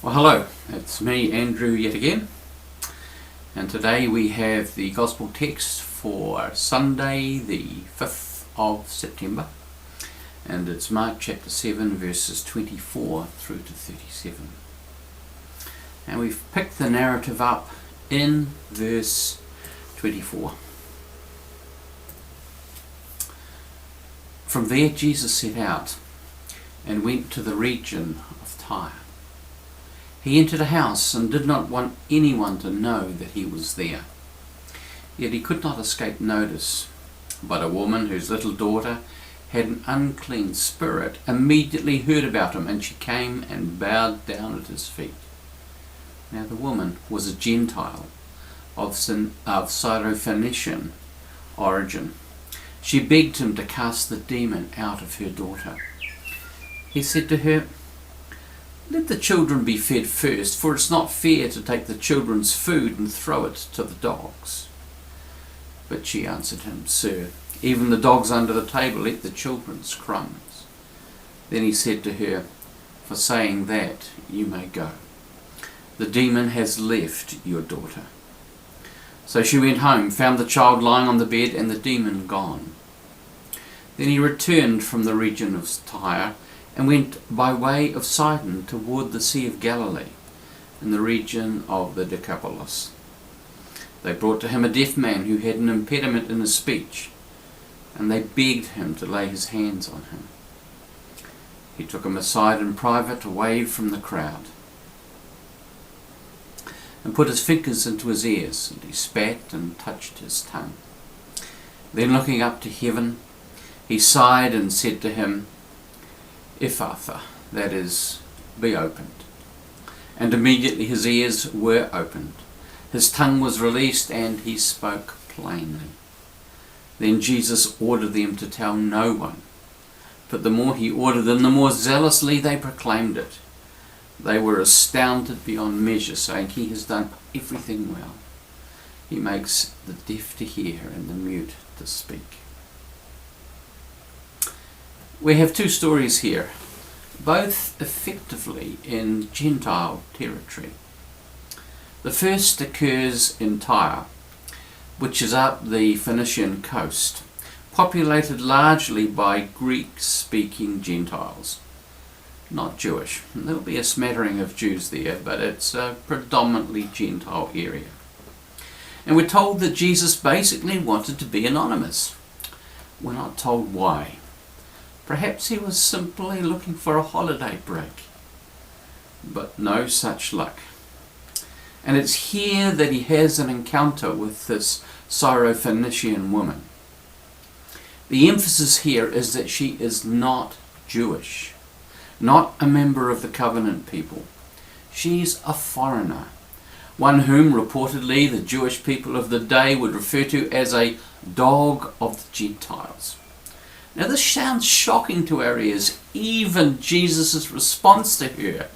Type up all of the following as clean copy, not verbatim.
Well, hello, it's me, Andrew, yet again, and today we have the Gospel text for Sunday, the 5th of September, and it's Mark chapter 7, verses 24 through to 37. And we've picked the narrative up in verse 24. From there Jesus set out and went to the region of Tyre. He entered a house and did not want anyone to know that he was there. Yet he could not escape notice. But a woman whose little daughter had an unclean spirit immediately heard about him, and she came and bowed down at his feet. Now the woman was a Gentile of Syrophoenician origin. She begged him to cast the demon out of her daughter. He said to her, "Let the children be fed first, for it's not fair to take the children's food and throw it to the dogs." But she answered him, "Sir, even the dogs under the table eat the children's crumbs." Then he said to her, "For saying that, you may go. The demon has left your daughter." So she went home, found the child lying on the bed, and the demon gone. Then he returned from the region of Tyre and went by way of Sidon toward the Sea of Galilee, in the region of the Decapolis. They brought to him a deaf man who had an impediment in his speech, and they begged him to lay his hands on him. He took him aside in private, away from the crowd, and put his fingers into his ears, and he spat and touched his tongue. Then looking up to heaven, he sighed and said to him, "Ephphatha," that is, be opened. And immediately his ears were opened, his tongue was released, and he spoke plainly. Then Jesus ordered them to tell no one, but the more he ordered them, the more zealously they proclaimed it. They were astounded beyond measure, saying, "He has done everything well. He makes the deaf to hear and the mute to speak." We have two stories here, both effectively in Gentile territory. The first occurs in Tyre, which is up the Phoenician coast, populated largely by Greek-speaking Gentiles, not Jewish. There'll be a smattering of Jews there, but it's a predominantly Gentile area. And we're told that Jesus basically wanted to be anonymous. We're not told why. Perhaps he was simply looking for a holiday break. But no such luck. And it's here that he has an encounter with this Syrophoenician woman. The emphasis here is that she is not Jewish, not a member of the covenant people. She's a foreigner, one whom reportedly the Jewish people of the day would refer to as a dog of the Gentiles. Now this sounds shocking to our ears. Even Jesus' response to her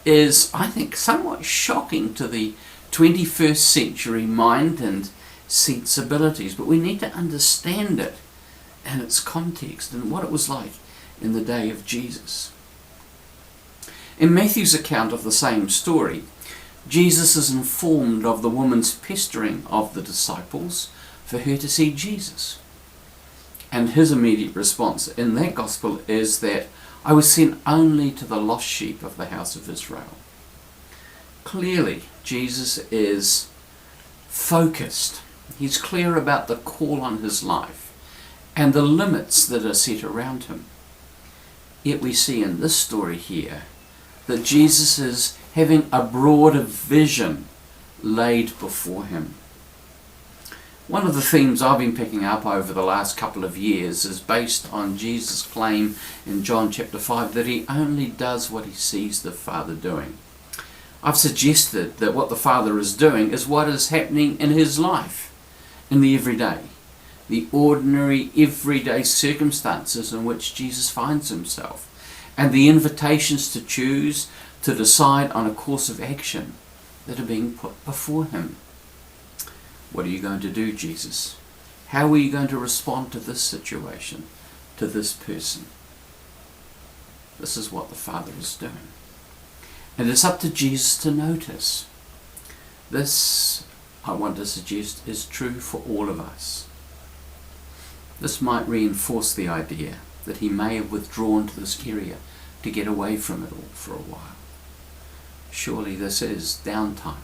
is, I think, somewhat shocking to the 21st century mind and sensibilities. But we need to understand it and its context and what it was like in the day of Jesus. In Matthew's account of the same story, Jesus is informed of the woman's pestering of the disciples for her to see Jesus. And his immediate response in that gospel is that, "I was sent only to the lost sheep of the house of Israel." Clearly, Jesus is focused. He's clear about the call on his life and the limits that are set around him. Yet we see in this story here that Jesus is having a broader vision laid before him. One of the themes I've been picking up over the last couple of years is based on Jesus' claim in John chapter 5 that he only does what he sees the Father doing. I've suggested that what the Father is doing is what is happening in his life, in the everyday, the ordinary, everyday circumstances in which Jesus finds himself, and the invitations to choose, to decide on a course of action that are being put before him. What are you going to do, Jesus? How are you going to respond to this situation, to this person? This is what the Father is doing. And it's up to Jesus to notice. This, I want to suggest, is true for all of us. This might reinforce the idea that he may have withdrawn to this area to get away from it all for a while. Surely this is downtime.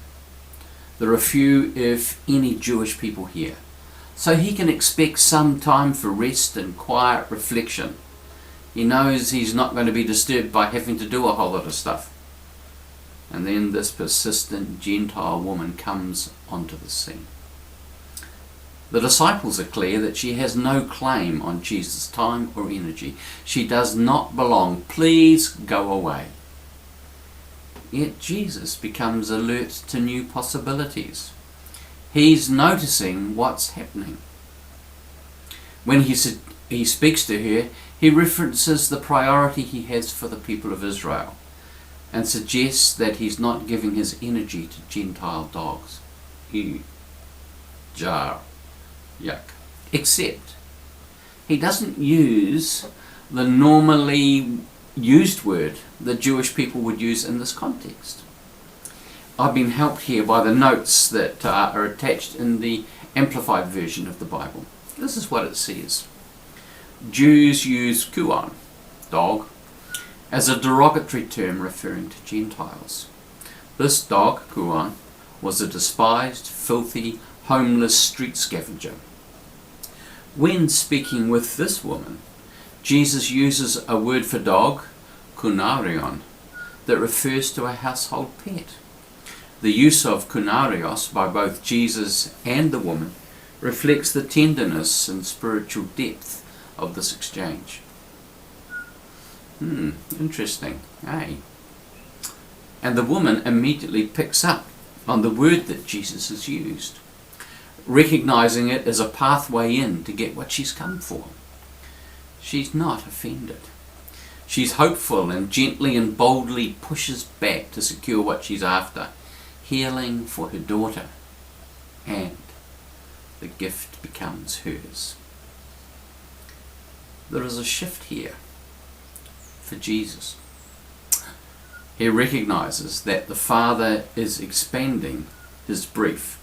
There are few, if any, Jewish people here, so he can expect some time for rest and quiet reflection. He knows he's not going to be disturbed by having to do a whole lot of stuff. And then this persistent Gentile woman comes onto the scene. The disciples are clear that she has no claim on Jesus' time or energy. She does not belong. Please go away. Yet Jesus becomes alert to new possibilities. He's noticing what's happening. When he speaks to her, he references the priority he has for the people of Israel and suggests that he's not giving his energy to Gentile dogs. Ew. Jar. Yuck. Except he doesn't use the normally used word the Jewish people would use in this context. I've been helped here by the notes that are attached in the Amplified version of the Bible. This is what it says. Jews use kuon, dog, as a derogatory term referring to Gentiles. This dog, kuon, was a despised, filthy, homeless street scavenger. When speaking with this woman, Jesus uses a word for dog, kunarion, that refers to a household pet. The use of kunarios by both Jesus and the woman reflects the tenderness and spiritual depth of this exchange. Interesting, eh? And the woman immediately picks up on the word that Jesus has used, recognizing it as a pathway in to get what she's come for. She's not offended. She's hopeful and gently and boldly pushes back to secure what she's after, healing for her daughter, and the gift becomes hers. There is a shift here for Jesus. He recognizes that the Father is expanding his brief,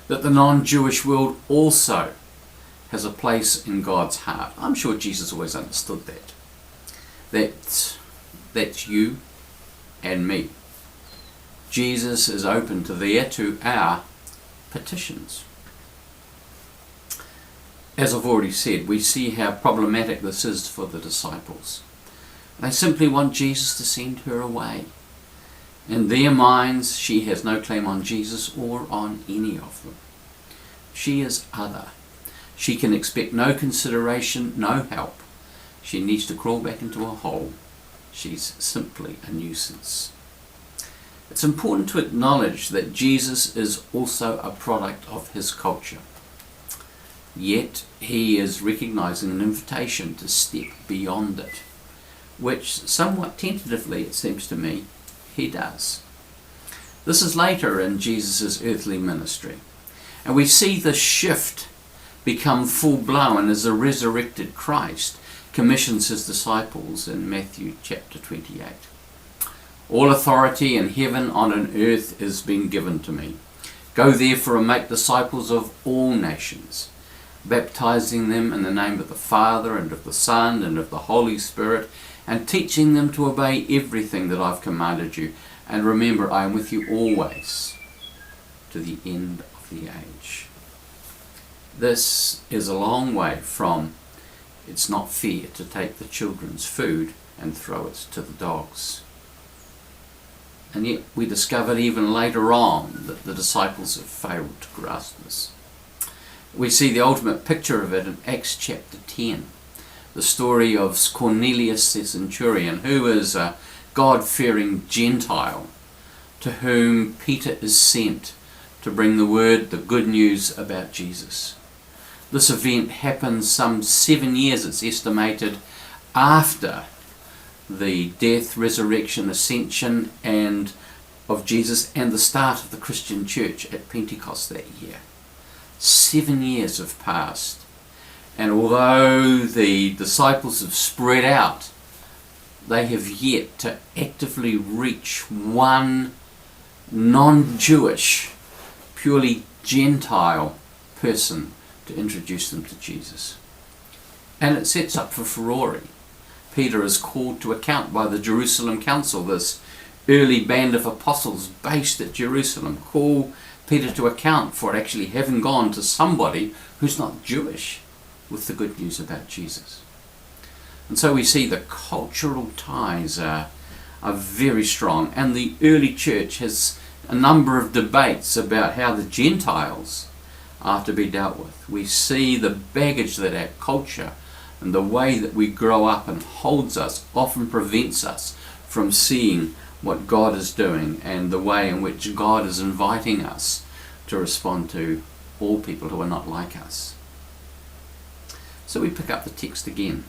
that the non-Jewish world also has a place in God's heart. I'm sure Jesus always understood that. That's you and me. Jesus is open to our petitions. As I've already said, we see how problematic this is for the disciples. They simply want Jesus to send her away. In their minds, she has no claim on Jesus or on any of them. She is other. She can expect no consideration, no help. She needs to crawl back into a hole. She's simply a nuisance. It's important to acknowledge that Jesus is also a product of his culture. Yet he is recognizing an invitation to step beyond it, which somewhat tentatively, it seems to me, he does. This is later in Jesus' earthly ministry, and we see the shift become full-blown as the resurrected Christ commissions his disciples in Matthew chapter 28. All authority in heaven and on earth has been given to me. Go therefore and make disciples of all nations, baptizing them in the name of the Father and of the Son and of the Holy Spirit, and teaching them to obey everything that I've commanded you. And remember, I am with you always to the end of the age. This is a long way from it's not fair to take the children's food and throw it to the dogs. And yet we discovered even later on that the disciples have failed to grasp this. We see the ultimate picture of it in Acts chapter 10. The story of Cornelius the centurion, who is a God-fearing Gentile to whom Peter is sent to bring the word, the good news about Jesus. This event happens some 7 years, it's estimated, after the death, resurrection, ascension and of Jesus and the start of the Christian church at Pentecost that year. 7 years have passed, and although the disciples have spread out, they have yet to actively reach one non-Jewish, purely Gentile person to introduce them to Jesus. And it sets up for furore. Peter is called to account by the Jerusalem Council, this early band of apostles based at Jerusalem, call Peter to account for actually having gone to somebody who's not Jewish with the good news about Jesus. And so we see the cultural ties are very strong, and the early church has a number of debates about how the Gentiles are to be dealt with. We see the baggage that our culture and the way that we grow up and holds us often prevents us from seeing what God is doing and the way in which God is inviting us to respond to all people who are not like us. So we pick up the text again.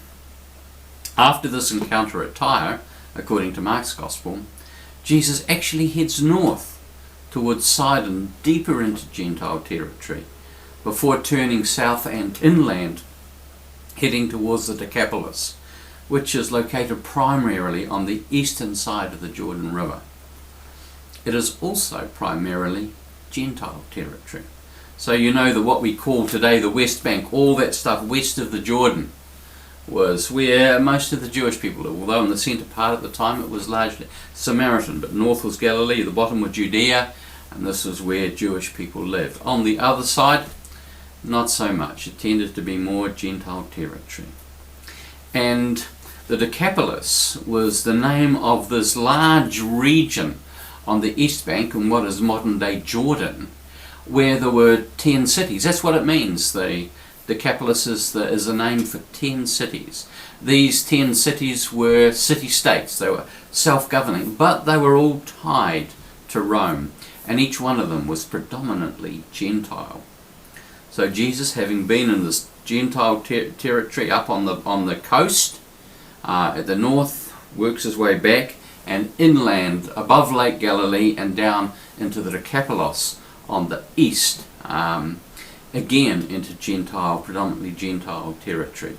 After this encounter at Tyre, according to Mark's Gospel, Jesus actually heads north towards Sidon, deeper into Gentile territory, before turning south and inland, heading towards the Decapolis, which is located primarily on the eastern side of the Jordan River. It is also primarily Gentile territory. So you know that what we call today the West Bank, all that stuff west of the Jordan, was where most of the Jewish people live, although in the centre part at the time it was largely Samaritan, but north was Galilee, the bottom was Judea, and this was where Jewish people lived. On the other side, not so much. It tended to be more Gentile territory. And the Decapolis was the name of this large region on the east bank in what is modern day Jordan, where there were 10 cities. That's what it means. The Decapolis is a name for 10 cities. These 10 cities were city-states. They were self-governing, but they were all tied to Rome, and each one of them was predominantly Gentile. So Jesus, having been in this Gentile territory up on the coast, at the north, works his way back and inland above Lake Galilee and down into the Decapolis on the east, again into predominantly Gentile territory.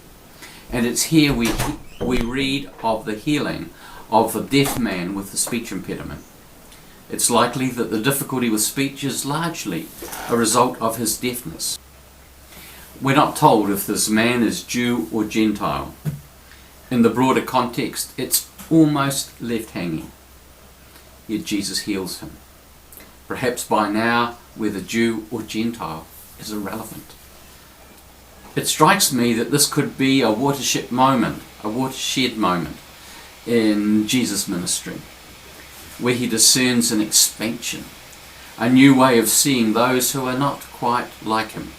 And it's here we read of the healing of the deaf man with the speech impediment. It's likely that the difficulty with speech is largely a result of his deafness. We're not told if this man is Jew or Gentile. In the broader context, it's almost left hanging. Yet Jesus heals him. Perhaps by now, whether Jew or Gentile is irrelevant. It strikes me that this could be a watershed moment in Jesus' ministry, where he discerns an expansion, a new way of seeing those who are not quite like him.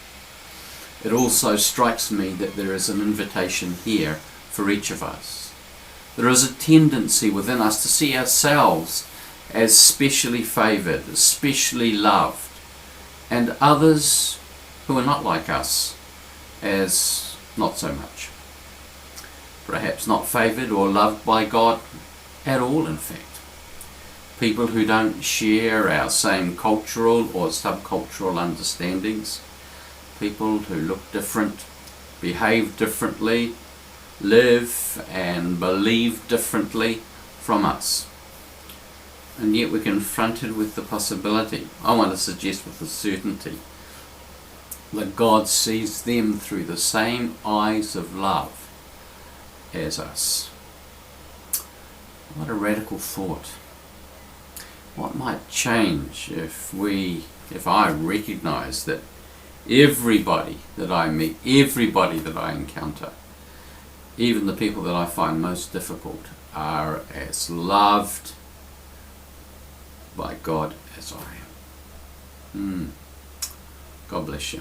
It also strikes me that there is an invitation here for each of us. There is a tendency within us to see ourselves as specially favoured, especially loved, and others who are not like us as not so much. Perhaps not favoured or loved by God at all, in fact. People who don't share our same cultural or subcultural understandings. People who look different, behave differently, live and believe differently from us. And yet we're confronted with the possibility, I want to suggest with a certainty, that God sees them through the same eyes of love as us. What a radical thought. What might change if I recognise that everybody that I meet, everybody that I encounter, even the people that I find most difficult, are as loved by God as I am. God bless you.